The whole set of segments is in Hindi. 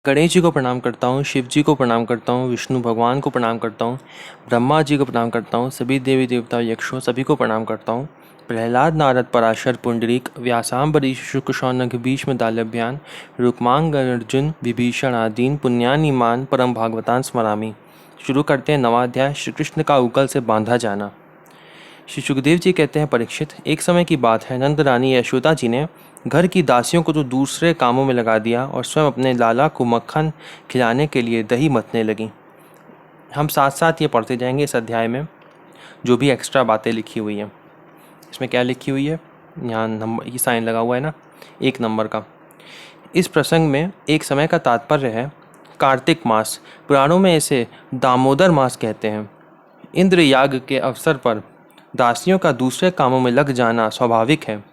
गणेश जी को प्रणाम करता हूँ, शिव जी को प्रणाम करता हूँ, विष्णु भगवान को प्रणाम करता हूँ, ब्रह्मा जी को प्रणाम करता हूँ, सभी देवी देवता यक्षों सभी को प्रणाम करता हूँ। प्रहलाद नारद पराशर पुंडरीक व्यासाम्बरीश शुक शौनक भीष्म दाल्यभ्यान रुक्मांग अर्जुन विभीषण आदीन पुण्यानि मान परम भागवतान स्मरामि। शुरू करते हैं नवा अध्याय, श्री कृष्ण का उगल से बांधा जाना। श्री सुखदेव जी कहते हैं, परीक्षित, एक समय की बात है, नंद रानी यशोदा जी ने घर की दासियों को तो दूसरे कामों में लगा दिया और स्वयं अपने लाला को मक्खन खिलाने के लिए दही मथने लगी। हम साथ साथ ये पढ़ते जाएंगे इस अध्याय में जो भी एक्स्ट्रा बातें लिखी हुई हैं। इसमें क्या लिखी हुई है, यहाँ नंबर ये साइन लगा हुआ है ना 1 नंबर का। इस प्रसंग में एक समय का तात्पर्य है कार्तिक मास। पुराणों में इसे दामोदर मास कहते हैं। इंद्र याग के अवसर पर दासियों का दूसरे कामों में लग जाना स्वाभाविक है।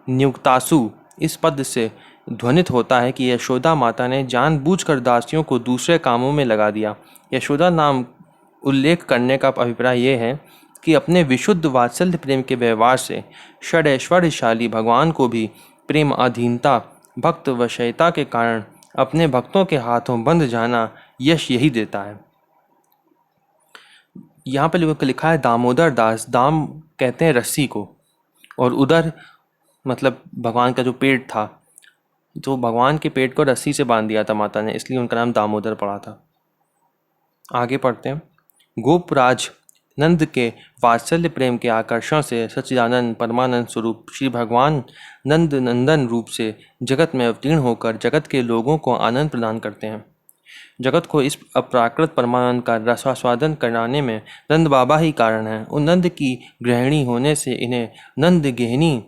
नियुक्तासु इस पद से ध्वनित होता है कि यशोदा माता ने जानबूझकर दासियों को दूसरे कामों में लगा दिया। यशोदा नाम उल्लेख करने का अभिप्राय यह है कि अपने विशुद्ध वात्सल्य प्रेम के व्यवहार से षडैश्वर्यशाली भगवान को भी प्रेम अधीनता भक्त वशयता के कारण अपने भक्तों के हाथों बंध जाना यश यही देता है। यहाँ पे लिखा है दामोदर दास। दाम कहते हैं रस्सी को, और उदर मतलब भगवान का जो पेट था, तो भगवान के पेट को रस्सी से बांध दिया था माता ने, इसलिए उनका नाम दामोदर पड़ा था। आगे पढ़ते हैं। गोपराज नंद के वात्सल्य प्रेम के आकर्षण से सच्चिदानंद परमानंद स्वरूप श्री भगवान नंद नंदन रूप से जगत में अवतीर्ण होकर जगत के लोगों को आनंद प्रदान करते हैं। जगत को इस अप्राकृत परमानंद का रसास्वादन कराने में नंद बाबा ही कारण है। उन नंद की गृहिणी होने से इन्हें नंद गेहनी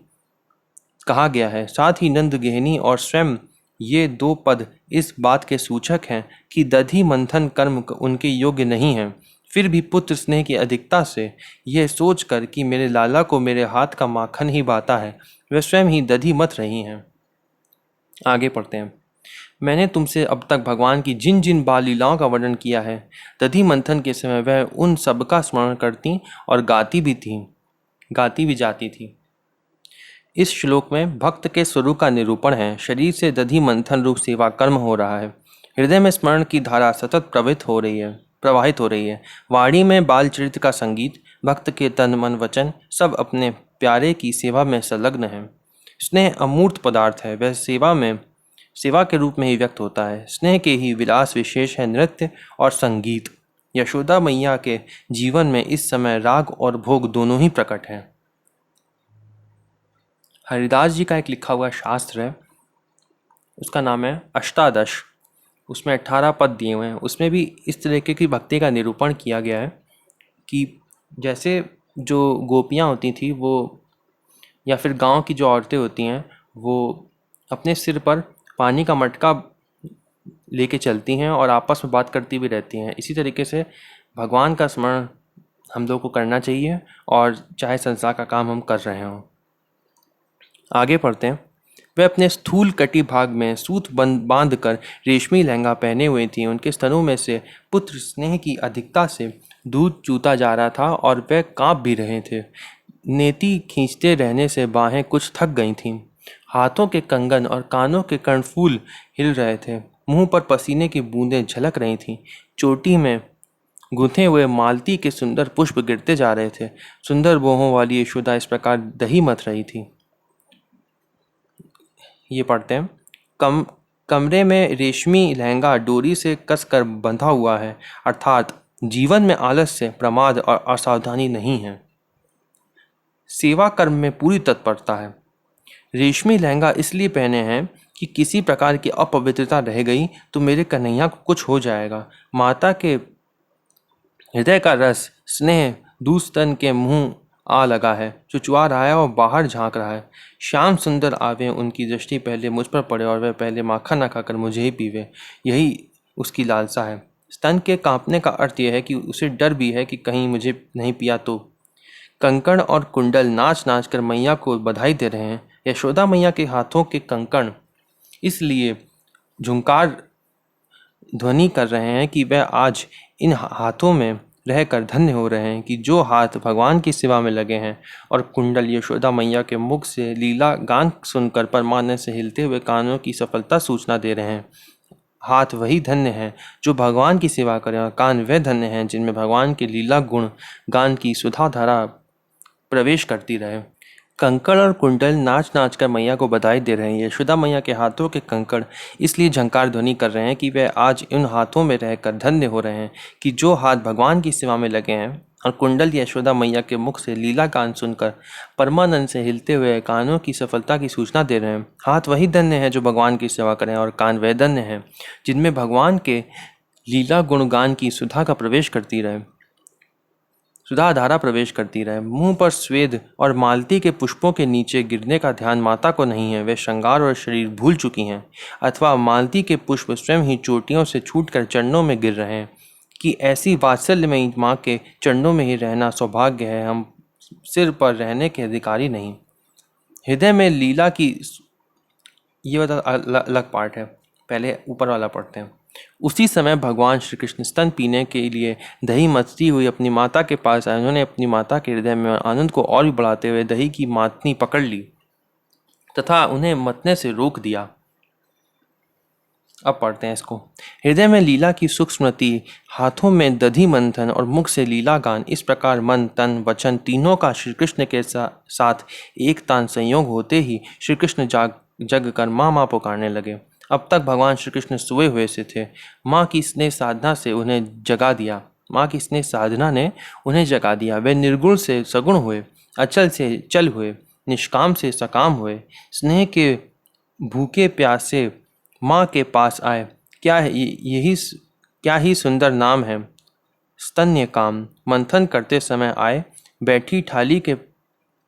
कहा गया है। साथ ही नंद गेहनी और स्वयं ये 2 पद इस बात के सूचक हैं कि दधि मंथन कर्म उनके योग्य नहीं है। फिर भी पुत्र स्नेह की अधिकता से यह सोचकर कि मेरे लाला को मेरे हाथ का माखन ही भाता है, वे स्वयं ही दधि मथ रही हैं। आगे पढ़ते हैं। मैंने तुमसे अब तक भगवान की जिन जिन बाल लीलाओं का वर्णन किया है, दधि मंथन के समय वह उन सब का स्मरण करती और गाती भी जाती थी। इस श्लोक में भक्त के स्वरूप का निरूपण है। शरीर से दधि मंथन रूप सेवा कर्म हो रहा है। हृदय में स्मरण की धारा सतत प्रवाहित हो रही है। वाणी में बाल चरित्र का संगीत, भक्त के तन मन वचन सब अपने प्यारे की सेवा में संलग्न है। स्नेह अमूर्त पदार्थ है, वह सेवा के रूप में ही व्यक्त होता है। स्नेह के ही विलास विशेष है नृत्य और संगीत। यशोदा मैया के जीवन में इस समय राग और भोग दोनों ही प्रकट हैं। हरिदास जी का एक लिखा हुआ शास्त्र है, उसका नाम है अष्टादश। उसमें 18 पद दिए हुए हैं। उसमें भी इस तरीके की भक्ति का निरूपण किया गया है कि जैसे जो गोपियाँ होती थी वो, या फिर गांव की जो औरतें होती हैं, वो अपने सिर पर पानी का मटका लेके चलती हैं और आपस में बात करती भी रहती हैं। इसी तरीके से भगवान का स्मरण हम लोग को करना चाहिए, और चाहे संसार का काम हम कर रहे हों। आगे पढ़ते हैं। वे अपने स्थूल कटी भाग में सूत बांध कर रेशमी लहंगा पहने हुए थी। उनके स्तनों में से पुत्र स्नेह की अधिकता से दूध चूता जा रहा था और वे कांप भी रहे थे। नेति खींचते रहने से बाहें कुछ थक गई थीं। हाथों के कंगन और कानों के कर्णफूल हिल रहे थे। मुंह पर पसीने की बूंदें झलक रही थीं। चोटी में गुंथे हुए मालती के सुंदर पुष्प गिरते जा रहे थे। सुंदर बोहों वाली यशोदा इस प्रकार दही मथ रही थी। ये पढ़ते हैं। कमरे में रेशमी लहंगा डोरी से कसकर बंधा हुआ है, अर्थात जीवन में आलस्य, प्रमाद और असावधानी नहीं है। सेवा कर्म में पूरी तत्परता है। रेशमी लहंगा इसलिए पहने हैं कि किसी प्रकार की अपवित्रता रह गई तो मेरे कन्हैया को कुछ हो जाएगा। माता के हृदय का रस स्नेह दूस्तन के मुंह आ लगा है, चुचुआ रहा है और बाहर झांक रहा है। श्याम सुंदर आवे, उनकी दृष्टि पहले मुझ पर पड़े और वह पहले माखन न खाकर मुझे ही पीवे, यही उसकी लालसा है। स्तन के कांपने का अर्थ यह है कि उसे डर भी है कि कहीं मुझे नहीं पिया तो। कंकण और कुंडल नाच नाच कर मैया को बधाई दे रहे हैं। यशोदा मैया के हाथों के कंकण इसलिए झुंकार ध्वनि कर रहे हैं कि वह आज इन हाथों में रहकर धन्य हो रहे हैं कि जो हाथ भगवान की सेवा में लगे हैं, और कुंडल यशोदा मैया के मुख से लीला गान सुनकर परमानंद से हिलते हुए कानों की सफलता सूचना दे रहे हैं। हाथ वही धन्य हैं जो भगवान की सेवा करें, और कान वे धन्य हैं जिनमें भगवान के लीला गुण गान की सुधा धारा प्रवेश करती रहे। कंकड़ और कुंडल नाच नाच कर मैया को बधाई दे रहे हैं। यशोदा मैया के हाथों के कंकड़ इसलिए झंकार ध्वनि कर रहे हैं कि वे आज इन हाथों में रहकर धन्य हो रहे हैं कि जो हाथ भगवान की सेवा में लगे हैं। और कुंडल यशोदा मैया के मुख से लीला गान सुनकर परमानंद से हिलते हुए कानों की सफलता की सूचना दे रहे हैं। हाथ वही धन्य है जो भगवान की सेवा करें, और कान वह धन्य हैं जिनमें भगवान के लीला गुणगान की सुधा धारा प्रवेश करती रहे। मुंह पर स्वेद और मालती के पुष्पों के नीचे गिरने का ध्यान माता को नहीं है। वे श्रृंगार और शरीर भूल चुकी हैं, अथवा मालती के पुष्प स्वयं ही चोटियों से छूटकर चरणों में गिर रहे हैं कि ऐसी वात्सल्यमयी माँ के चरणों में ही रहना सौभाग्य है, हम सिर पर रहने के अधिकारी नहीं। हृदय में लीला की, ये वाला अलग पार्ट है, पहले ऊपर वाला पढ़ते हैं। उसी समय भगवान श्री कृष्ण स्तन पीने के लिए दही मथती हुई अपनी माता के पास आए। उन्होंने अपनी माता के हृदय में आनंद को और भी बढ़ाते हुए दही की मातनी पकड़ ली तथा उन्हें मतने से रोक दिया। अब पढ़ते हैं इसको। हृदय में लीला की सुख स्मृति, हाथों में दधि मंथन और मुख से लीला गान, इस प्रकार मन तन वचन तीनों का श्री कृष्ण के साथ एक तान संयोग होते ही श्री कृष्ण जग कर माँ माँ पुकारने लगे। अब तक भगवान श्री कृष्ण सोए हुए से थे। माँ की स्नेह साधना से उन्हें जगा दिया। माँ की स्नेह साधना ने उन्हें जगा दिया। वे निर्गुण से सगुण हुए, अचल से चल हुए, निष्काम से सकाम हुए। स्नेह के भूखे प्यासे माँ के पास आए। क्या ही सुंदर नाम है स्तन्य काम। मंथन करते समय आए, बैठी थाली के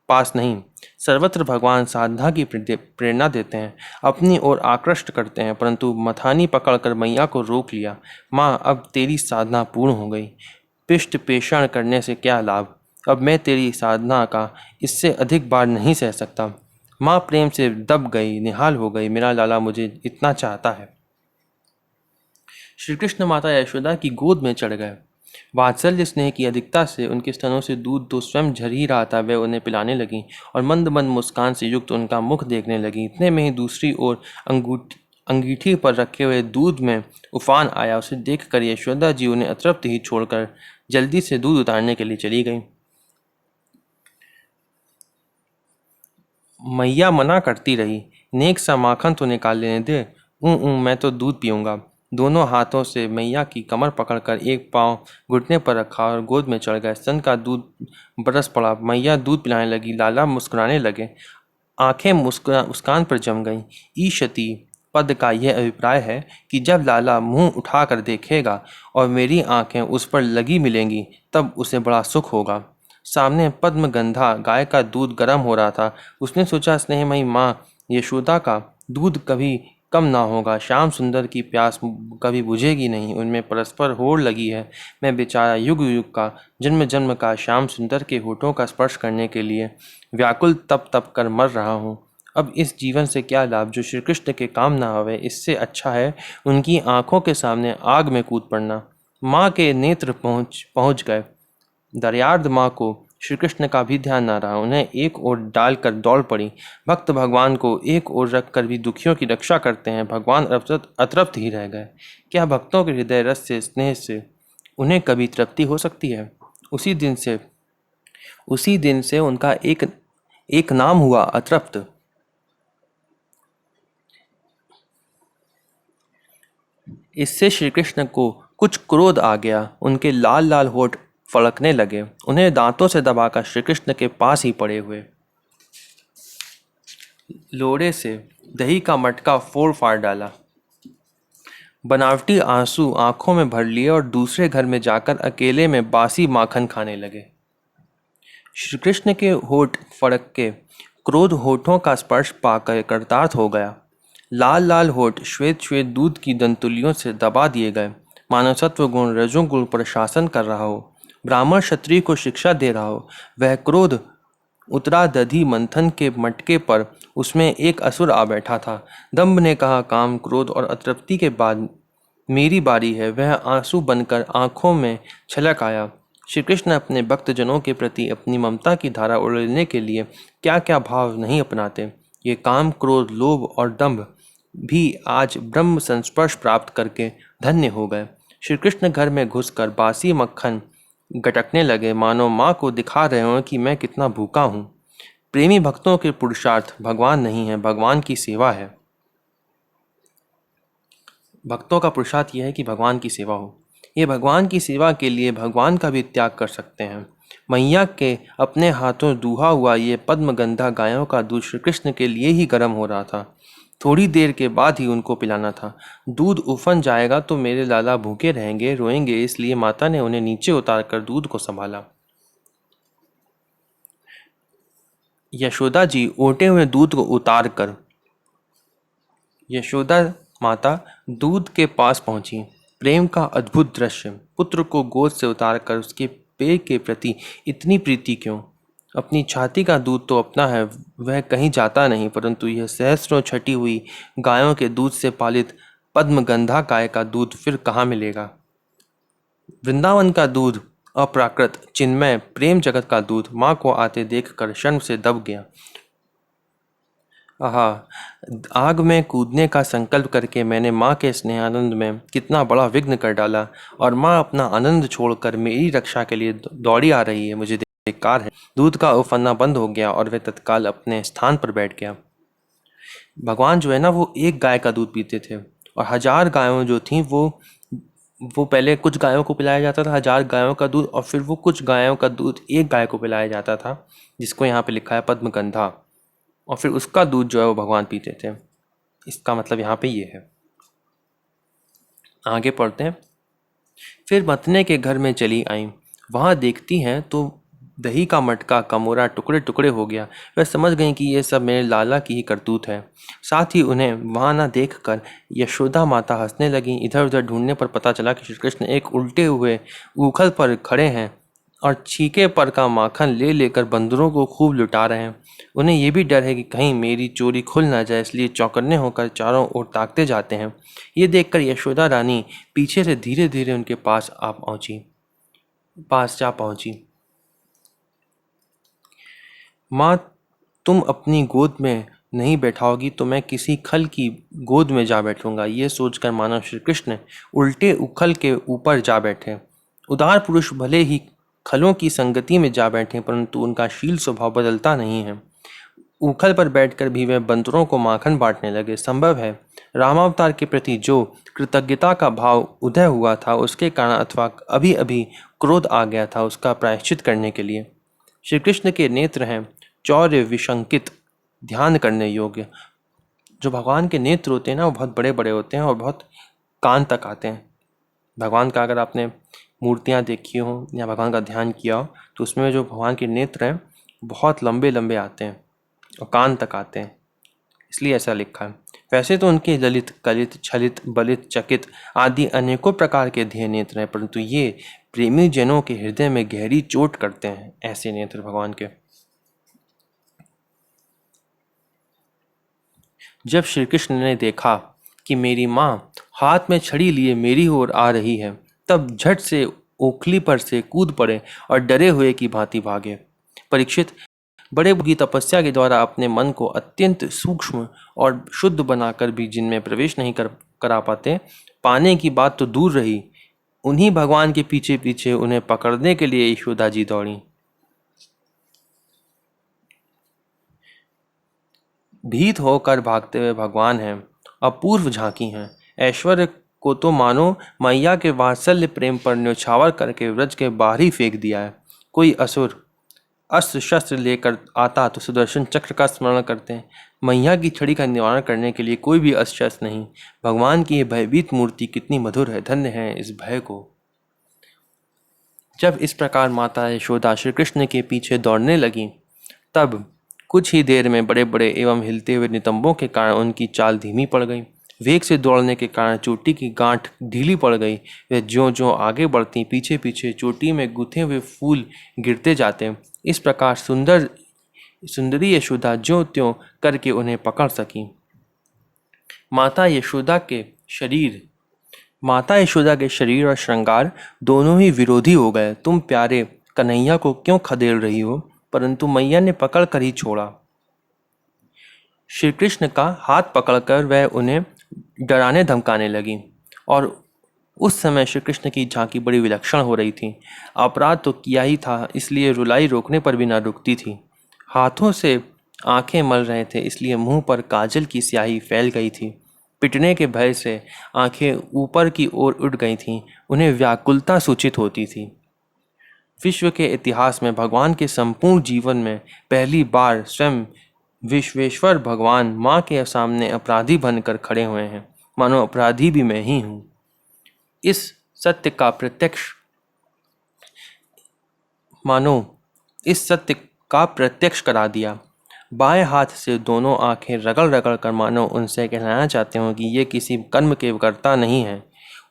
पास नहीं। सर्वत्र भगवान साधना की प्रेरणा देते हैं, अपनी ओर आकृष्ट करते हैं, परंतु मथानी पकड़कर मैया को रोक लिया। माँ, अब तेरी साधना पूर्ण हो गई। पिष्ट पेषण करने से क्या लाभ? अब मैं तेरी साधना का इससे अधिक बार नहीं सह सकता। माँ प्रेम से दब गई, निहाल हो गई। मेरा लाला मुझे इतना चाहता है। श्री कृष्ण माता यशोदा की गोद में चढ़ गए। वात्सल्य स्नेह की अधिकता से उनके स्तनों से दूध तो स्वयं झर ही रहा था। वे उन्हें पिलाने लगी और मंद मंद मुस्कान से युक्त उनका मुख देखने लगी। इतने में ही दूसरी ओर अंगीठी पर रखे हुए दूध में उफान आया। उसे देखकर यशोदा जी उन्हें अतृप्त ही छोड़कर जल्दी से दूध उतारने के लिए चली गई। मैया मना करती रही, नेक सा माखन तो निकाल लेने दे। मैं तो दूध पीऊँगा। दोनों हाथों से मैया की कमर पकड़कर एक पाँव घुटने पर रखा और गोद में चढ़ गए। स्तन का दूध बरस पड़ा। मैया दूध पिलाने लगी। लाला मुस्कुराने लगे। आंखें मुस्कान पर जम गईं। ईशति पद का यह अभिप्राय है कि जब लाला मुंह उठाकर देखेगा और मेरी आंखें उस पर लगी मिलेंगी, तब उसे बड़ा सुख होगा। सामने पद्मगंधा गाय का दूध गर्म हो रहा था। उसने सोचा, स्नेहमयी माँ यशोदा का दूध कभी कम ना होगा। श्याम सुंदर की प्यास कभी बुझेगी नहीं। उनमें परस्पर होड़ लगी है। मैं बेचारा युग युग का, जन्म जन्म का श्याम सुंदर के होठों का स्पर्श करने के लिए व्याकुल तप तप कर मर रहा हूँ। अब इस जीवन से क्या लाभ जो श्री कृष्ण के काम ना आवे। इससे अच्छा है उनकी आंखों के सामने आग में कूद पड़ना। माँ के नेत्र पहुँच गए। दर्यार्द माँ को श्री कृष्ण का भी ध्यान ना रहा। उन्हें एक ओर डालकर दौड़ पड़ी। भक्त भगवान को एक ओर रखकर भी दुखियों की रक्षा करते हैं। भगवान अतृप्त ही रह गए। क्या भक्तों के हृदय रस से, स्नेह से उन्हें कभी तृप्ति हो सकती है? उसी दिन से उनका एक नाम हुआ, अतृप्त। इससे श्री कृष्ण को कुछ क्रोध आ गया। उनके लाल लाल होठ फड़कने लगे। उन्हें दांतों से दबाकर श्री कृष्ण के पास ही पड़े हुए लोड़े से दही का मटका फोड़ फाड़ डाला। बनावटी आंसू आंखों में भर लिए और दूसरे घर में जाकर अकेले में बासी माखन खाने लगे। श्री कृष्ण के होठ फड़क के क्रोध होठों का स्पर्श पाकर कृतार्थ हो गया। लाल लाल होठ श्वेत श्वेत दूध की दंतुलियों से दबा दिए गए। मानव सत्व गुण रजोगुण पर शासन कर रहा हो, ब्राह्मण क्षत्रिय को शिक्षा दे रहा हो। वह क्रोध उतरा दधि मंथन के मटके पर। उसमें एक असुर आ बैठा था। दंभ ने कहा, काम क्रोध और अतृप्ति के बाद मेरी बारी है। वह आंसू बनकर आंखों में छलक आया। श्री कृष्ण अपने भक्तजनों के प्रति अपनी ममता की धारा उड़ेलने के लिए क्या क्या भाव नहीं अपनाते। ये काम क्रोध लोभ और दंभ भी आज ब्रह्म संस्पर्श प्राप्त करके धन्य हो गए। श्री कृष्ण घर में घुसकर बासी मक्खन गटकने लगे, मानो माँ को दिखा रहे हों कि मैं कितना भूखा हूँ। प्रेमी भक्तों के पुरुषार्थ भगवान नहीं है, भगवान की सेवा है। भक्तों का पुरुषार्थ यह है कि भगवान की सेवा हो। ये भगवान की सेवा के लिए भगवान का भी त्याग कर सकते हैं। मैया के अपने हाथों दूहा हुआ ये पद्मगंधा गायों का दूध श्री कृष्ण के लिए ही गर्म हो रहा था। थोड़ी देर के बाद ही उनको पिलाना था। दूध उफन जाएगा तो मेरे लाला भूखे रहेंगे, रोएंगे, इसलिए माता ने उन्हें नीचे उतारकर दूध को संभाला। यशोदा जी ओटे हुए दूध को उतार कर यशोदा माता दूध के पास पहुंची। प्रेम का अद्भुत दृश्य। पुत्र को गोद से उतारकर उसके पेट के प्रति इतनी प्रीति क्यों? अपनी छाती का दूध तो अपना है, वह कहीं जाता नहीं, परंतु यह सहस्रों छटी हुई गायों के दूध से पालित पद्मगंधा गाय का दूध फिर कहाँ मिलेगा? वृंदावन का दूध, अप्राकृत चिन्मय प्रेम जगत का दूध माँ को आते देखकर शर्म से दब गया। आहा, आग में कूदने का संकल्प करके मैंने माँ के स्नेहानंद में कितना बड़ा विघ्न कर डाला, और माँ अपना आनंद छोड़कर मेरी रक्षा के लिए दौड़ी आ रही है। मुझे धिक्कार है। दूध का उफनना बंद हो गया और वह तत्काल अपने स्थान पर बैठ गया। भगवान जो है ना, वो एक गाय का दूध पीते थे, और 1000 गायों जो थीं वो पहले कुछ गायों को पिलाया जाता था, 1000 गायों का दूध, और फिर वो कुछ गायों का दूध एक गाय को पिलाया जाता था, जिसको यहाँ पे लिखा है पद्मगंधा, और फिर उसका दूध जो है वो भगवान पीते थे। इसका मतलब यहाँ पे ये है। आगे पढ़ते हैं। फिर मथने के घर में चली आईं। वहाँ देखती हैं तो दही का मटका कमोरा टुकड़े टुकड़े हो गया। वह समझ गई कि ये सब मेरे लाला की ही करतूत है। साथ ही उन्हें वहाँ न देखकर यशोदा माता हंसने लगीं। इधर उधर ढूंढने पर पता चला कि श्री कृष्ण एक उल्टे हुए ऊखल पर खड़े हैं और छीके पर का माखन ले लेकर बंदरों को खूब लुटा रहे हैं। उन्हें ये भी डर है कि कहीं मेरी चोरी खुल ना जाए, इसलिए चौकन्ने होकर चारों ओर ताकते जाते हैं। ये देखकर यशोदा रानी पीछे से धीरे धीरे उनके पास जा पहुंची। माँ, तुम अपनी गोद में नहीं बैठाओगी तो मैं किसी खल की गोद में जा बैठूंगा। ये सोचकर मानो श्री कृष्ण उल्टे उखल के ऊपर जा बैठे। उदार पुरुष भले ही खलों की संगति में जा बैठे, परंतु उनका शील स्वभाव बदलता नहीं है। उखल पर बैठकर भी वे बंदरों को माखन बांटने लगे। संभव है रामावतार के प्रति जो कृतज्ञता का भाव उदय हुआ था, उसके कारण अथवा अभी अभी क्रोध आ गया था, उसका प्रायश्चित करने के लिए। श्री कृष्ण के नेत्र हैं चौर्य विशंकित, ध्यान करने योग्य। जो भगवान के नेत्र होते हैं ना, वो बहुत बड़े बड़े होते हैं और बहुत कान तक आते हैं। भगवान का अगर आपने मूर्तियाँ देखी हो या भगवान का ध्यान किया हो, तो उसमें जो भगवान के नेत्र हैं बहुत लंबे लंबे आते हैं और कान तक आते हैं, इसलिए ऐसा लिखा है। वैसे तो उनके ललित, कलित, छलित, बलित, चकित आदि अनेकों प्रकार के ध्येय नेत्र हैं, परंतु ये प्रेमी जनों के हृदय में गहरी चोट करते हैं, ऐसे नेत्र भगवान के। जब श्री कृष्ण ने देखा कि मेरी माँ हाथ में छड़ी लिए मेरी ओर आ रही है, तब झट से ओखली पर से कूद पड़े और डरे हुए की भांति भागे। परीक्षित, बड़े की तपस्या के द्वारा अपने मन को अत्यंत सूक्ष्म और शुद्ध बनाकर भी जिनमें प्रवेश नहीं करा पाने की बात तो दूर रही, उन्हीं भगवान के पीछे पीछे उन्हें पकड़ने के लिए यशोदा जी दौड़ी। भीत होकर भागते हुए भगवान हैं, अपूर्व झांकी हैं। ऐश्वर्य को तो मानो मैया के वात्सल्य प्रेम पर न्यौछावर करके व्रज के बाहर ही फेंक दिया है। कोई असुर अस्त्र शस्त्र लेकर आता तो सुदर्शन चक्र का स्मरण करते हैं। मैया की छड़ी का निवारण करने के लिए कोई भी अस्त्र शस्त्र नहीं। भगवान की यह भयभीत मूर्ति कितनी मधुर है, धन्य है इस भय को। जब इस प्रकार माता यशोदा श्री कृष्ण के पीछे दौड़ने लगी, तब कुछ ही देर में बड़े बड़े एवं हिलते हुए नितंबों के कारण उनकी चाल धीमी पड़ गई। वेग से दौड़ने के कारण चोटी की गांठ ढीली पड़ गई। वे ज्यों-ज्यों आगे बढ़ती, पीछे पीछे चोटी में गुथे हुए फूल गिरते जाते। इस प्रकार सुंदरी यशोदा ज्यों त्यों करके उन्हें पकड़ सकी। माता यशोदा के शरीर और श्रृंगार दोनों ही विरोधी हो गए। तुम प्यारे कन्हैया को क्यों खदेड़ रही हो? परंतु मैया ने पकड़ कर ही छोड़ा। श्री कृष्ण का हाथ पकड़कर वह उन्हें डराने धमकाने लगी और उस समय श्री कृष्ण की झांकी बड़ी विलक्षण हो रही थी। अपराध तो किया ही था, इसलिए रुलाई रोकने पर भी न रुकती थी। हाथों से आंखें मल रहे थे, इसलिए मुंह पर काजल की स्याही फैल गई थी। पिटने के भय से आंखें ऊपर की ओर उठ गई थीं। उन्हें व्याकुलता सूचित होती थी। विश्व के इतिहास में भगवान के संपूर्ण जीवन में पहली बार स्वयं विश्वेश्वर भगवान माँ के सामने अपराधी बनकर खड़े हुए हैं, मानो अपराधी भी मैं ही हूँ। इस सत्य का प्रत्यक्ष मानो इस सत्य का प्रत्यक्ष करा दिया। बाएं हाथ से दोनों आंखें रगड़ रगड़ कर मानो उनसे कहना चाहते हो कि ये किसी कर्म के करता नहीं है।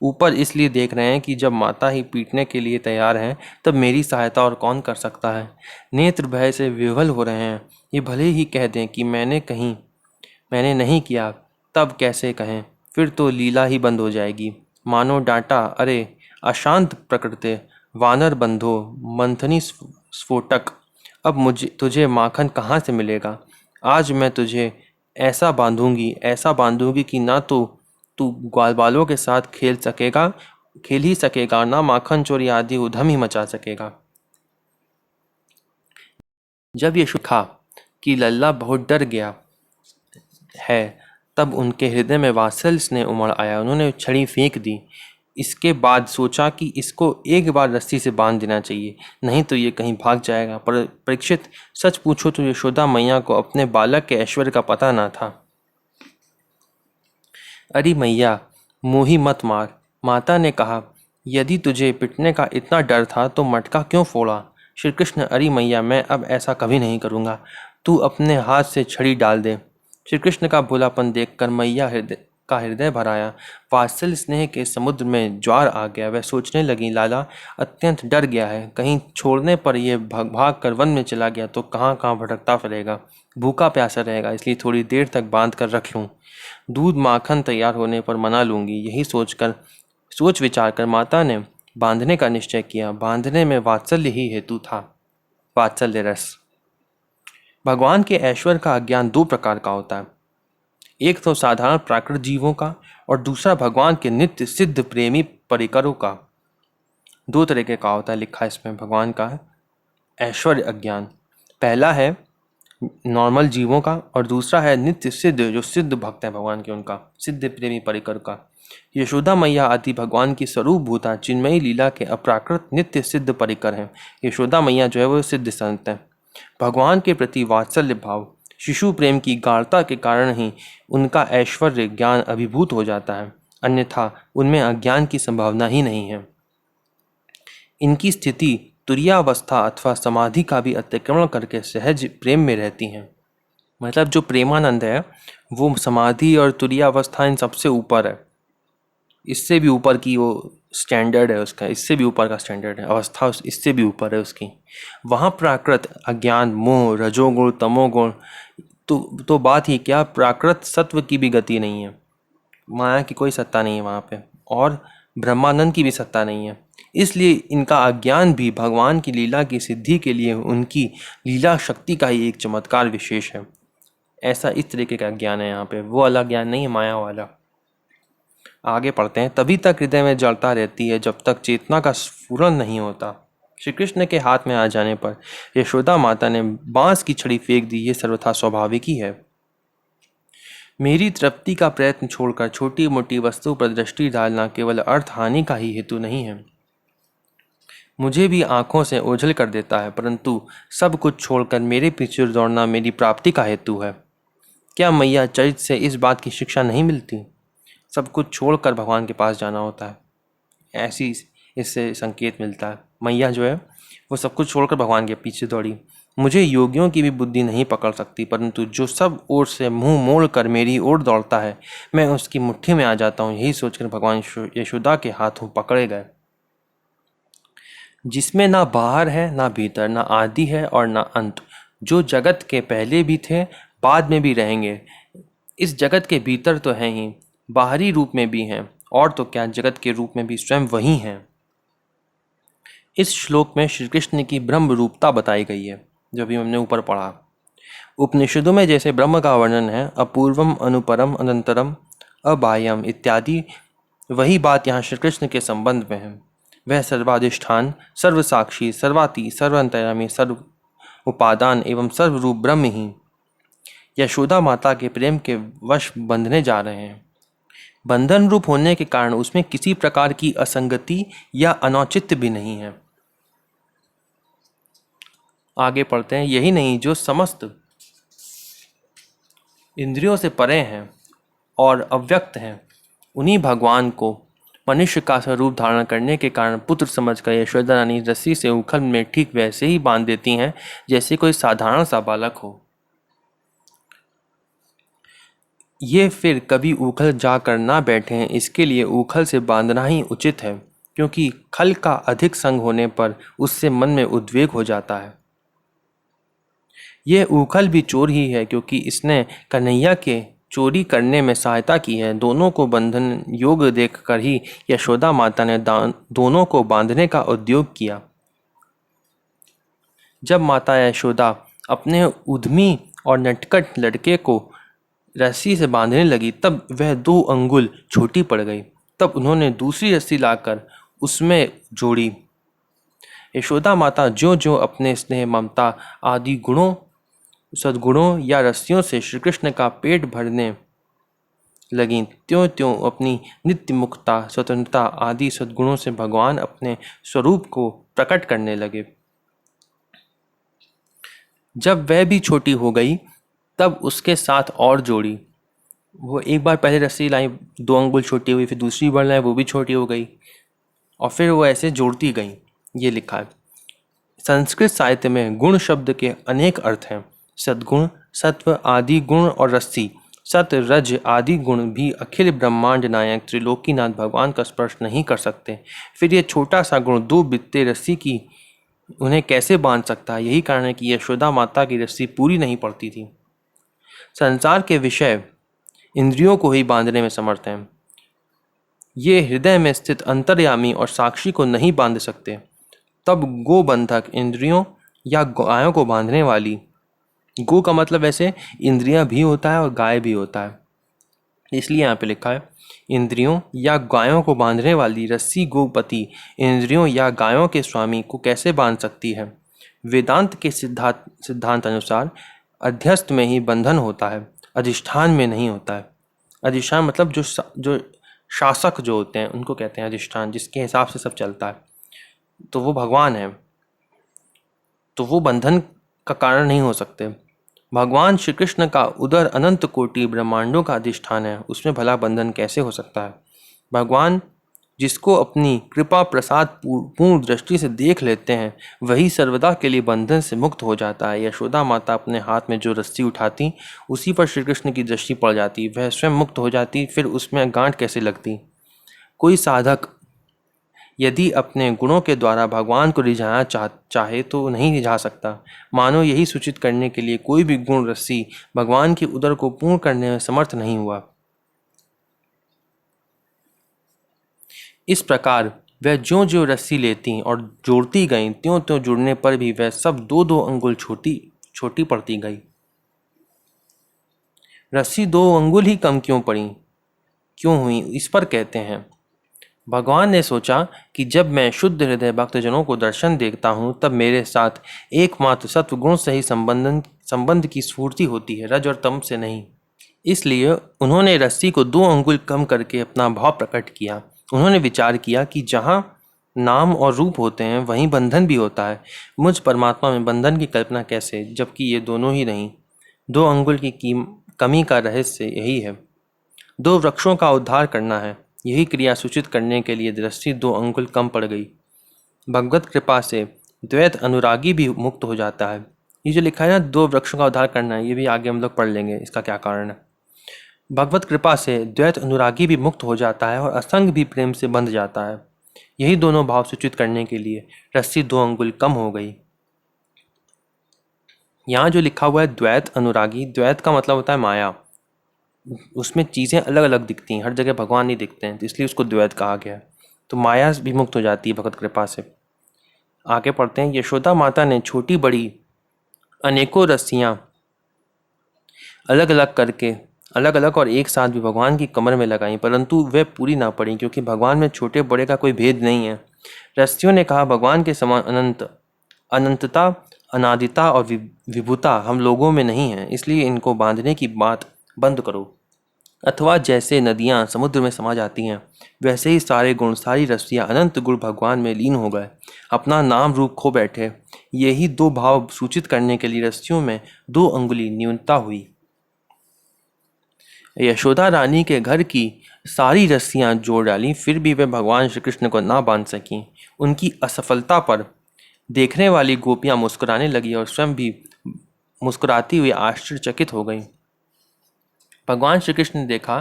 ऊपर इसलिए देख रहे हैं कि जब माता ही पीटने के लिए तैयार है, तब मेरी सहायता और कौन कर सकता है। नेत्र भय से विह्वल हो रहे हैं। ये भले ही कह दें कि मैंने नहीं किया, तब कैसे कहें, फिर तो लीला ही बंद हो जाएगी। मानो डांटा, अरे अशांत प्रकृति, वानर बंधो, मंथनी स्फोटक, अब तुझे माखन कहाँ से मिलेगा। आज मैं तुझे ऐसा बांधूंगी कि ना तो तू ग्वाल बालों के साथ खेल ही सकेगा, ना माखन चोरी आदि उधम ही मचा सकेगा। जब ये सुखा कि लल्ला बहुत डर गया है, तब उनके हृदय में वात्सल्य स्नेह उमड़ आया। उन्होंने छड़ी फेंक दी। इसके बाद सोचा कि इसको एक बार रस्सी से बांध देना चाहिए, नहीं तो ये कहीं भाग जाएगा। पर परीक्षित, सच पूछो तो यशोदा मैया को अपने बालक के ऐश्वर्य का पता ना था। अरे मैया, मोही मत मार, माता ने कहा। यदि तुझे पिटने का इतना डर था तो मटका क्यों फोड़ा। श्री कृष्ण, अरे मैया, मैं अब ऐसा कभी नहीं करूँगा। तू अपने हाथ से छड़ी डाल दे। श्री कृष्ण का भोलापन देखकर मैया हृदय भर आया। वात्सल्य स्नेह के समुद्र में ज्वार आ गया। वह सोचने लगी, लाला अत्यंत डर गया है, कहीं छोड़ने पर यह भाग कर वन में चला गया तो कहाँ कहाँ भटकता फिरेगा, भूखा प्यासा रहेगा, इसलिए थोड़ी देर तक बांध कर रख लूँ। दूध माखन तैयार होने पर मना लूँगी। यही सोच विचार कर माता ने बांधने का निश्चय किया। बांधने में वात्सल्य ही हेतु था, वात्सल्य रस। भगवान के ऐश्वर्य का अज्ञान दो प्रकार का होता है। एक तो साधारण प्राकृत जीवों का और दूसरा भगवान के नित्य सिद्ध प्रेमी परिकरों का। दो तरीके का होता है लिखा इसमें भगवान का ऐश्वर्य अज्ञान। पहला है नॉर्मल जीवों का और दूसरा है नित्य सिद्ध, जो सिद्ध भक्त है भगवान के, उनका सिद्ध प्रेमी परिकर का। यशोदा मैया आदि भगवान की स्वरूप भूता चिन्मयी लीला के अप्राकृत नित्य सिद्ध परिकर हैं। यशोदा मैया जो है वो सिद्ध संत हैं। भगवान के प्रति वात्सल्य भाव, शिशु प्रेम की गाढ़ता के कारण ही उनका ऐश्वर्य ज्ञान अभिभूत हो जाता है, अन्यथा उनमें अज्ञान की संभावना ही नहीं है। इनकी स्थिति तुरीयावस्था अथवा समाधि का भी अतिक्रमण करके सहज प्रेम में रहती हैं। मतलब जो प्रेमानंद है वो समाधि और तुरीयावस्था इन सबसे ऊपर है, इससे भी ऊपर की वो स्टैंडर्ड है उसका, इससे भी ऊपर का स्टैंडर्ड है, अवस्था इससे भी ऊपर है उसकी। वहाँ प्राकृत अज्ञान, मोह, रजोगुण, तमोगुण तो बात ही क्या, प्राकृत सत्व की भी गति नहीं है, माया की कोई सत्ता नहीं है वहाँ पे, और ब्रह्मानंद की भी सत्ता नहीं है। इसलिए इनका अज्ञान भी भगवान की लीला की सिद्धि के लिए उनकी लीला शक्ति का ही एक चमत्कार विशेष है। ऐसा इस तरीके का ज्ञान है यहाँ पे, वो वाला ज्ञान नहीं है माया वाला। आगे पढ़ते हैं। तभी तक हृदय में जलता रहती है जब तक चेतना का स्फुरन नहीं होता। श्री कृष्ण के हाथ में आ जाने पर यशोदा माता ने बांस की छड़ी फेंक दी। ये सर्वथा स्वाभाविक ही है। मेरी तृप्ति का प्रयत्न छोड़कर छोटी मोटी वस्तु पर दृष्टि डालना केवल अर्थ हानि का ही हेतु नहीं है, मुझे भी आंखों से ओझल कर देता है, परंतु सब कुछ छोड़कर मेरे पीछे दौड़ना मेरी प्राप्ति का हेतु है। क्या मैया चरित्र से इस बात की शिक्षा नहीं मिलती? सब कुछ छोड़कर भगवान के पास जाना होता है, ऐसी इससे संकेत मिलता है। मैया जो है वो सब कुछ छोड़कर भगवान के पीछे दौड़ी। मुझे योगियों की भी बुद्धि नहीं पकड़ सकती, परंतु जो सब ओर से मुंह मोड़ कर मेरी ओर दौड़ता है, मैं उसकी मुट्ठी में आ जाता हूँ। यही सोचकर भगवान यशोदा के हाथों पकड़े गए। जिसमें ना बाहर है ना भीतर, ना आदि है और ना अंत, जो जगत के पहले भी थे, बाद में भी रहेंगे, इस जगत के भीतर तो हैं ही, बाहरी रूप में भी हैं, और तो क्या जगत के रूप में भी स्वयं वही हैं। इस श्लोक में श्री कृष्ण की ब्रह्म रूपता बताई गई है, जो भी हमने ऊपर पढ़ा। उपनिषदों में जैसे ब्रह्म का वर्णन है, अपूर्वम अनुपरम अनंतरम अबाह्यम इत्यादि, वही बात यहाँ श्री कृष्ण के संबंध में है। वह सर्वाधिष्ठान, सर्वसाक्षी, सर्वाति, सर्वांतर्यामी, सर्व उपादान एवं सर्वरूप ब्रह्म ही यशोदा माता के प्रेम के वश बंधने जा रहे हैं। बंधन रूप होने के कारण उसमें किसी प्रकार की असंगति या अनौचित्य भी नहीं है। आगे पढ़ते हैं, यही नहीं जो समस्त इंद्रियों से परे हैं और अव्यक्त हैं, उन्हीं भगवान को मनुष्य का स्वरूप धारण करने के कारण पुत्र समझकर यशोदा रानी रस्सी से उखल में ठीक वैसे ही बांध देती हैं जैसे कोई साधारण सा बालक हो। ये फिर कभी उखल जाकर ना बैठें, इसके लिए उखल से बांधना ही उचित है, क्योंकि खल का अधिक संग होने पर उससे मन में उद्वेग हो जाता है। यह उखल भी चोर ही है, क्योंकि इसने कन्हैया के चोरी करने में सहायता की है। दोनों को बंधन योग देखकर ही यशोदा माता ने दोनों को बांधने का उद्योग किया। जब माता यशोदा अपने उद्यमी और नटखट लड़के को रस्सी से बांधने लगी, तब वह 2 अंगुल छोटी पड़ गई। तब उन्होंने दूसरी रस्सी लाकर उसमें जोड़ी। यशोदा माता ज्यों ज्यों अपने स्नेह, ममता आदि गुणों, सद्गुणों या रस्सियों से श्री कृष्ण का पेट भरने लगीं, त्यों त्यों अपनी नित्य मुक्ता, स्वतंत्रता आदि सद्गुणों से भगवान अपने स्वरूप को प्रकट करने लगे। जब वह भी छोटी हो गई, तब उसके साथ और जोड़ी। वो एक बार पहले रस्सी लाई, 2 अंगुल छोटी हुई, फिर दूसरी बार लाई, वो भी छोटी हो गई, और फिर वो ऐसे जोड़ती गई। ये लिखा है। संस्कृत साहित्य में गुण शब्द के अनेक अर्थ हैं। सद्गुण, सत्व आदि गुण और रस्सी, सत रज आदि गुण भी अखिल ब्रह्मांड नायक त्रिलोकीनाथ भगवान का स्पर्श नहीं कर सकते। फिर ये छोटा सा गुण 2 बित्ते रस्सी की उन्हें कैसे बांध सकता है? यही कारण है कि यशोदा माता की रस्सी पूरी नहीं पड़ती थी। संसार के विषय इंद्रियों को ही बांधने में समर्थ हैं। ये हृदय में स्थित अंतर्यामी और साक्षी को नहीं बांध सकते। तब गोबंधक इंद्रियों या गायों को बांधने वाली, गो का मतलब वैसे इंद्रियां भी होता है और गाय भी होता है, इसलिए यहाँ पे लिखा है इंद्रियों या गायों को बांधने वाली रस्सी गोपति इंद्रियों या गायों के स्वामी को कैसे बांध सकती है? वेदांत के सिद्धांत अनुसार अध्यस्त में ही बंधन होता है, अधिष्ठान में नहीं होता है। अधिष्ठान मतलब जो शासक जो होते हैं उनको कहते हैं अधिष्ठान, जिसके हिसाब से सब चलता है, तो वो भगवान है, तो वो बंधन का कारण नहीं हो सकते। भगवान श्री कृष्ण का उदर अनंत कोटि ब्रह्मांडों का अधिष्ठान है, उसमें भला बंधन कैसे हो सकता है? भगवान जिसको अपनी कृपा प्रसाद पूर्ण दृष्टि से देख लेते हैं, वही सर्वदा के लिए बंधन से मुक्त हो जाता है। यशोदा माता अपने हाथ में जो रस्सी उठाती, उसी पर श्री कृष्ण की दृष्टि पड़ जाती, वह स्वयं मुक्त हो जाती, फिर उसमें गांठ कैसे लगती? कोई साधक यदि अपने गुणों के द्वारा भगवान को रिझाना चाहे तो नहीं रिझा सकता। मानो यही सूचित करने के लिए कोई भी गुण रस्सी भगवान की उदर को पूर्ण करने में समर्थ नहीं हुआ। इस प्रकार वह ज्यों ज्यों रस्सी लेती और जोड़ती गईं, त्यों त्यों जुड़ने पर भी वह सब 2-2 अंगुल छोटी पड़ती गई। रस्सी 2 अंगुल ही कम क्यों हुई, इस पर कहते हैं, भगवान ने सोचा कि जब मैं शुद्ध हृदय भक्तजनों को दर्शन देखता हूँ, तब मेरे साथ एकमात्र सत्व गुण से ही संबंध की स्फूर्ति होती है, रज और तम से नहीं। इसलिए उन्होंने रस्सी को 2 अंगुल कम करके अपना भाव प्रकट किया। उन्होंने विचार किया कि जहाँ नाम और रूप होते हैं वहीं बंधन भी होता है। मुझ परमात्मा में बंधन की कल्पना कैसे, जबकि ये दोनों ही नहीं। 2 अंगुल की कमी का रहस्य यही है। 2 वृक्षों का उद्धार करना है, यही क्रिया सूचित करने के लिए रस्सी 2 अंगुल कम पड़ गई। भगवत कृपा से द्वैत अनुरागी भी मुक्त हो जाता है। ये जो लिखा है ना, 2 वृक्षों का उद्धार करना है, ये भी आगे हम लोग पढ़ लेंगे इसका क्या कारण है। भगवत कृपा से द्वैत अनुरागी भी मुक्त हो जाता है और असंग भी प्रेम से बंध जाता है। यही दोनों भाव सूचित करने के लिए रस्सी 2 अंगुल कम हो गई। यहाँ जो लिखा हुआ है द्वैत अनुरागी, द्वैत का मतलब होता है माया। उसमें चीज़ें अलग अलग दिखती हैं, हर जगह भगवान नहीं दिखते हैं, तो इसलिए उसको द्वैत कहा गया। तो माया भी मुक्त हो जाती है भगवत कृपा से। आगे पढ़ते हैं, यशोदा माता ने छोटी बड़ी अनेकों रस्सियाँ अलग अलग और एक साथ भी भगवान की कमर में लगाई, परंतु वे पूरी ना पड़ी, क्योंकि भगवान में छोटे बड़े का कोई भेद नहीं है। रस्सियों ने कहा, भगवान के समान अनंतता, अनादिता और विभुता हम लोगों में नहीं है, इसलिए इनको बांधने की बात बंद करो। अथवा जैसे नदियां समुद्र में समा जाती हैं, वैसे ही सारे गुण, सारी रस्सियां, अनंत गुण भगवान में लीन हो गए, अपना नाम रूप खो बैठे। यही दो भाव सूचित करने के लिए रस्सियों में 2 अंगुली न्यूनता हुई। यशोदा रानी के घर की सारी रस्सियां जोड़ डाली, फिर भी वे भगवान श्री कृष्ण को ना बांध सकीं। उनकी असफलता पर देखने वाली गोपियां मुस्कुराने लगी और स्वयं भी मुस्कुराती हुई आश्चर्यचकित हो गईं। भगवान श्री कृष्ण ने देखा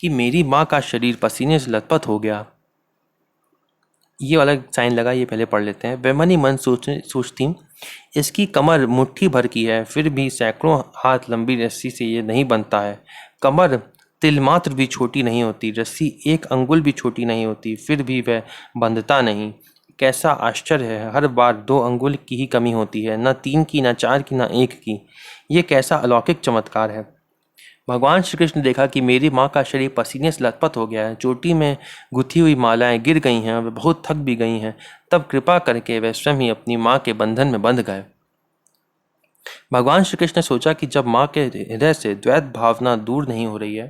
कि मेरी माँ का शरीर पसीने से लथपथ हो गया। ये वाला साइन लगा, ये पहले पढ़ लेते हैं। वे मन ही मन सोचती, इसकी कमर मुट्ठी भर की है, फिर भी सैकड़ों हाथ लंबी रस्सी से ये नहीं बनता है। कमर तिल मात्र भी छोटी नहीं होती, रस्सी 1 अंगुल भी छोटी नहीं होती, फिर भी वह बंधता नहीं। कैसा आश्चर्य है, हर बार 2 अंगुल की ही कमी होती है, न 3 की, न 4 की, न 1 की। ये कैसा अलौकिक चमत्कार है। भगवान श्री कृष्ण ने देखा कि मेरी माँ का शरीर पसीने से लथपथ हो गया है, चोटी में गुथी हुई मालाएं गिर गई हैं और वे बहुत थक भी गई हैं। तब कृपा करके वे स्वयं ही अपनी माँ के बंधन में बंध गए। भगवान श्री कृष्ण ने सोचा कि जब माँ के हृदय से द्वैत भावना दूर नहीं हो रही है,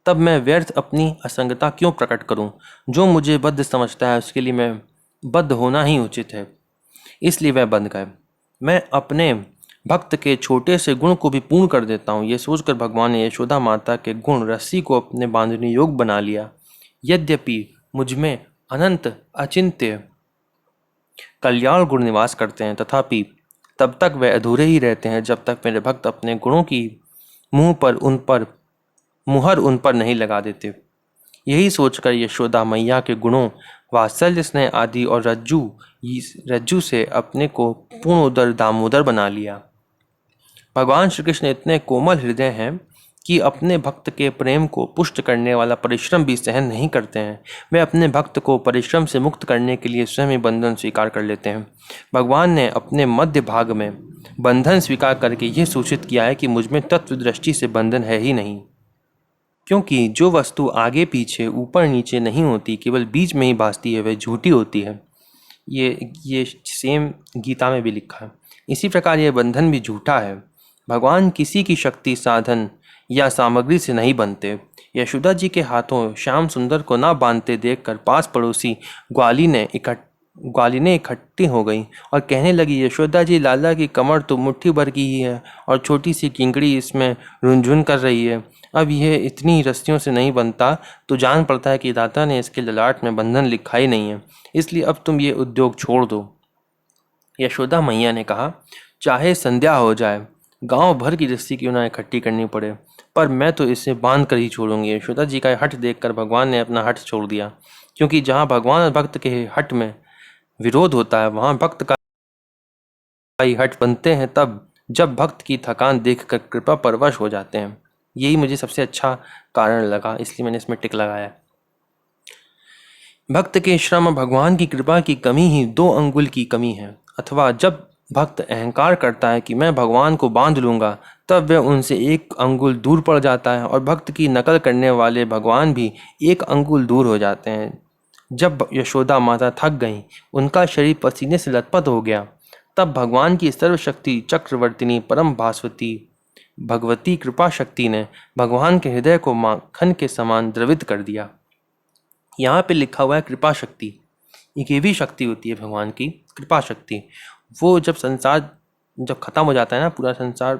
तब मैं व्यर्थ अपनी असंगता क्यों प्रकट करूं। जो मुझे बद्ध समझता है उसके लिए मैं बद्ध होना ही उचित है। इसलिए वह बंध गए। मैं अपने भक्त के छोटे से गुण को भी पूर्ण कर देता हूँ। ये सोचकर भगवान ने यशोदा माता के गुण रस्सी को अपने बांधने योग बना लिया। यद्यपि मुझमें अनंत अचिंत्य कल्याण गुण निवास करते हैं, तथापि तब तक वे अधूरे ही रहते हैं जब तक मेरे भक्त अपने गुणों की मुहर उन पर नहीं लगा देते। यही सोचकर यशोदा मैया के गुणों, वात्सल्य, स्नेह आदि और रज्जू से अपने को पूर्ण उदर दामोदर बना लिया। भगवान श्री कृष्ण इतने कोमल हृदय हैं कि अपने भक्त के प्रेम को पुष्ट करने वाला परिश्रम भी सहन नहीं करते हैं। वे अपने भक्त को परिश्रम से मुक्त करने के लिए स्वयं ही बंधन स्वीकार कर लेते हैं। भगवान ने अपने मध्य भाग में बंधन स्वीकार करके यह सूचित किया है कि मुझमें तत्व दृष्टि से बंधन है ही नहीं, क्योंकि जो वस्तु आगे पीछे ऊपर नीचे नहीं होती, केवल बीच में ही भासती है, वह झूठी होती है। ये सेम गीता में भी लिखा है। इसी प्रकार यह बंधन भी झूठा है। भगवान किसी की शक्ति, साधन या सामग्री से नहीं बनते। यशोदा जी के हाथों श्याम सुंदर को ना बांधते देखकर पास पड़ोसी ग्वालिनें इकट्ठी हो गई और कहने लगी, यशोदा जी, लाला की कमर तो मुट्ठी भर की ही है और छोटी सी किंकड़ी इसमें रुंझुन कर रही है। अब यह इतनी रस्सियों से नहीं बनता तो जान पड़ता है कि दाता ने इसके ललाट में बंधन लिखा ही नहीं है, इसलिए अब तुम ये उद्योग छोड़ दो। यशोदा मैया ने कहा, चाहे संध्या हो जाए, गांव भर की रस्सी क्यों ना इकट्ठी करनी पड़े, पर मैं तो इसे बांध कर ही छोड़ूंगी। यशोदा जी का हठ देखकर भगवान ने अपना हठ छोड़ दिया, क्योंकि जहाँ भगवान और भक्त के हठ में विरोध होता है, वहाँ भक्त का ही हठ बनते हैं, तब जब भक्त की थकान देखकर कृपा परवश हो जाते हैं। यही मुझे सबसे अच्छा कारण लगा, इसलिए मैंने इसमें टिक लगाया। भक्त के श्रम, भगवान की कृपा की कमी ही 2 अंगुल की कमी है। अथवा जब भक्त अहंकार करता है कि मैं भगवान को बांध लूंगा, तब वह उनसे 1 अंगुल दूर पड़ जाता है और भक्त की नकल करने वाले भगवान भी 1 अंगुल दूर हो जाते हैं। जब यशोदा माता थक गईं, उनका शरीर पसीने से लथपथ हो गया, तब भगवान की सर्वशक्ति चक्रवर्तिनी परम भास्वती भगवती कृपा शक्ति ने भगवान के हृदय को माखन के समान द्रवित कर दिया। यहाँ पे लिखा हुआ है कृपा शक्ति। ये भी शक्ति होती है भगवान की, कृपा शक्ति। वो जब खत्म हो जाता है ना, पूरा संसार,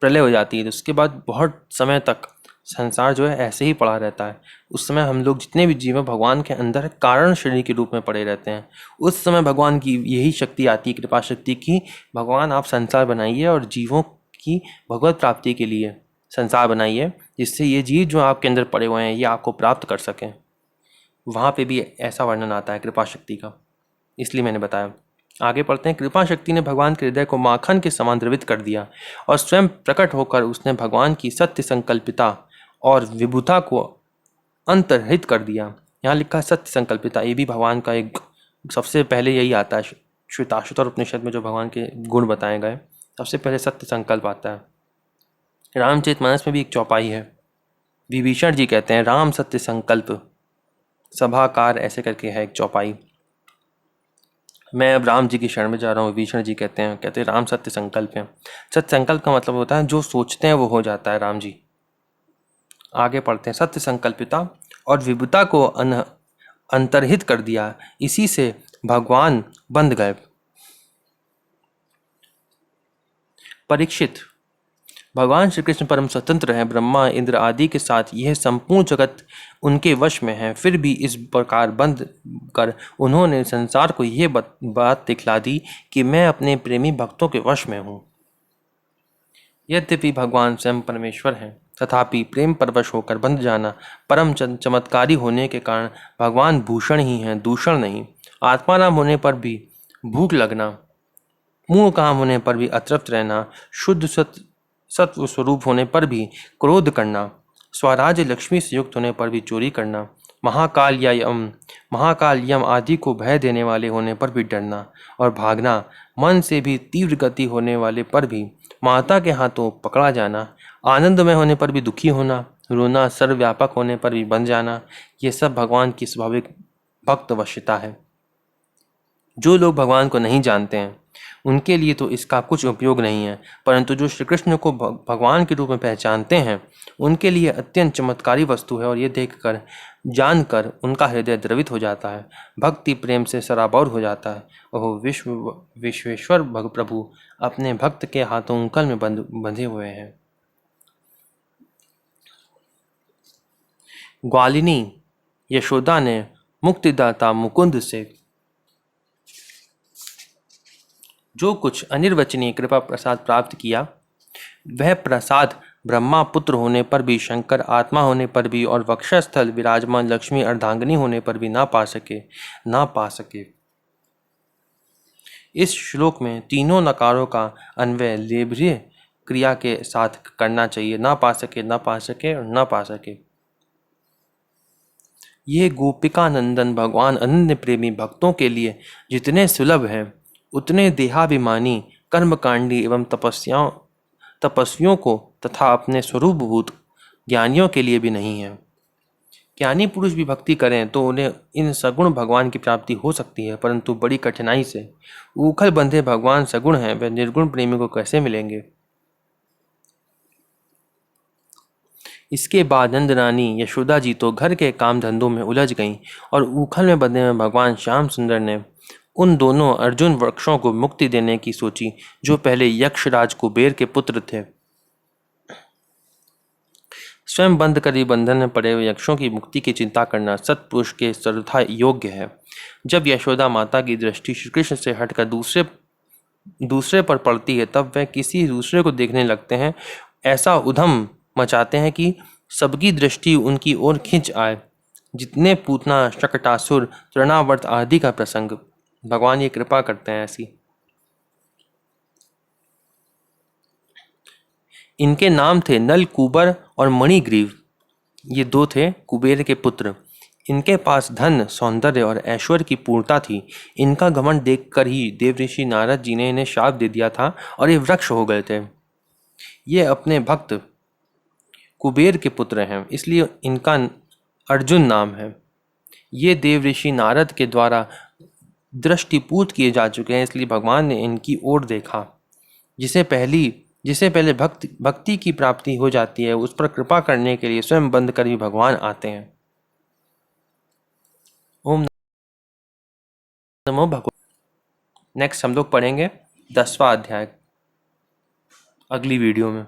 प्रलय हो जाती है, तो उसके बाद बहुत समय तक संसार जो है ऐसे ही पड़ा रहता है। उस समय हम लोग जितने भी जीव हैं भगवान के अंदर कारण शरीर के रूप में पड़े रहते हैं। उस समय भगवान की यही शक्ति आती है, कृपा शक्ति की, भगवान आप संसार बनाइए और जीवों की भगवत प्राप्ति के लिए संसार बनाइए, जिससे ये जीव जो आपके अंदर पड़े हुए हैं ये आपको प्राप्त कर सकें। वहाँ पे भी ऐसा वर्णन आता है कृपा शक्ति का, इसलिए मैंने बताया। आगे पढ़ते हैं। कृपा शक्ति ने भगवान के हृदय को माखन के समान द्रवित कर दिया और स्वयं प्रकट होकर उसने भगवान की सत्य संकल्पिता और विभुता को अंतर्हित कर दिया। यहाँ लिखा है सत्य संकल्पिता, ये भी भगवान का एक, सबसे पहले यही आता है श्वेताश्वतर उपनिषद में जो भगवान के गुण बताए गए, सबसे पहले सत्य संकल्प आता है। रामचरितमानस में भी एक चौपाई है। विभीषण जी कहते हैं राम सत्य संकल्प सभाकार, ऐसे करके है एक चौपाई। मैं अब राम जी की शरण में जा रहा हूँ। विभीषण जी कहते हैं राम सत्य संकल्प है। सत्य संकल्प का मतलब होता है जो सोचते हैं वो हो जाता है। राम जी आगे पढ़ते हैं, सत्य संकल्पिता और विभुता को अंतर्हित कर दिया, इसी से भगवान बंध गए। परीक्षित, भगवान श्री कृष्ण परम स्वतंत्र हैं। ब्रह्मा इंद्र आदि के साथ यह संपूर्ण जगत उनके वश में है, फिर भी इस प्रकार बंद कर उन्होंने संसार को यह बात दिखला दी कि मैं अपने प्रेमी भक्तों के वश में हूँ। यद्यपि भगवान स्वयं परमेश्वर हैं, तथापि प्रेम परवश होकर बंध जाना, परम चमत्कारी होने के कारण भगवान भूषण ही हैं, दूषण नहीं। आत्माराम होने पर भी भूख लगना, मूल काम होने पर भी अतृप्त रहना, शुद्ध सत्व स्वरूप होने पर भी क्रोध करना, स्वराज्य लक्ष्मी से युक्त होने पर भी चोरी करना, महाकाल यम आदि को भय देने वाले होने पर भी डरना और भागना, मन से भी तीव्र गति होने वाले पर भी माता के हाथों पकड़ा जाना, आनंदमय होने पर भी दुखी होना, रोना सर्वव्यापक होने पर भी बन जाना, ये सब भगवान की स्वाभाविक भक्त वश्यता है। जो लोग भगवान को नहीं जानते हैं उनके लिए तो इसका कुछ उपयोग नहीं है, परंतु जो श्री कृष्ण को भगवान के रूप में पहचानते हैं उनके लिए अत्यंत चमत्कारी वस्तु है, और ये देखकर जानकर उनका हृदय द्रवित हो जाता है, भक्ति प्रेम से सराबोर हो जाता है। ओह विश्वेश्वर प्रभु अपने भक्त के हाथों उंगल में बंधे हुए हैं। ग्वालिनी यशोदा ने मुक्तिदाता मुकुंद से जो कुछ अनिर्वचनीय कृपा प्रसाद प्राप्त किया, वह प्रसाद ब्रह्मा पुत्र होने पर भी, शंकर आत्मा होने पर भी और वक्षस्थल विराजमान लक्ष्मी अर्धांगिनी होने पर भी ना पा सके। इस श्लोक में तीनों नकारों का अन्वय लेभ्य क्रिया के साथ करना चाहिए। ना पा सके, ना पा सके और ना पा सके। ये गोपिका नंदन भगवान अनन्य प्रेमी भक्तों के लिए जितने सुलभ हैं, उतने देहाभिमानी कर्मकांडी एवं तपस्वियों को तथा अपने स्वरूपभूत ज्ञानियों के लिए भी नहीं है। ज्ञानी पुरुष भी भक्ति करें तो उन्हें इन सगुण भगवान की प्राप्ति हो सकती है, परंतु बड़ी कठिनाई से। उखल बंधे भगवान सगुण हैं, वे निर्गुण प्रेमी को कैसे मिलेंगे। इसके बाद नंद रानी यशोदा जी तो घर के काम धंधों में उलझ गईं, और उखल में बंधे में भगवान श्याम सुंदर ने उन दोनों अर्जुन वृक्षों को मुक्ति देने की सोची, जो पहले यक्षराज कुबेर के पुत्र थे। स्वयं बंद करी बंधन में पड़े हुए यक्षों की मुक्ति की चिंता करना सत्पुरुष के सर्वथा योग्य है। जब यशोदा माता की दृष्टि श्री कृष्ण से हटकर दूसरे पर पड़ती है, तब वह किसी दूसरे को देखने लगते हैं, ऐसा उधम मचाते हैं कि सबकी दृष्टि उनकी ओर खिंच आए। जितने पूतना, शकटासुर, तृणावर्त आदि का प्रसंग, भगवान ये कृपा करते हैं ऐसी। इनके नाम थे नल, कुबर और मणिग्रीव। ये दो थे कुबेर के पुत्र। इनके पास धन, सौंदर्य और ऐश्वर्य की पूर्णता थी। इनका घमंड देखकर ही देवऋषि नारद जी ने इन्हें शाप दे दिया था और ये वृक्ष हो गए थे। ये अपने भक्त कुबेर के पुत्र हैं, इसलिए इनका अर्जुन नाम है। ये देवऋषि नारद के द्वारा दृष्टिपूत किए जा चुके हैं, इसलिए भगवान ने इनकी ओर देखा। जिसे पहले भक्ति की प्राप्ति हो जाती है, उस पर कृपा करने के लिए स्वयं बंद कर भी भगवान आते हैं। ओम नमो भगवान। नेक्स्ट हम लोग पढ़ेंगे 10वां अध्याय अगली वीडियो में।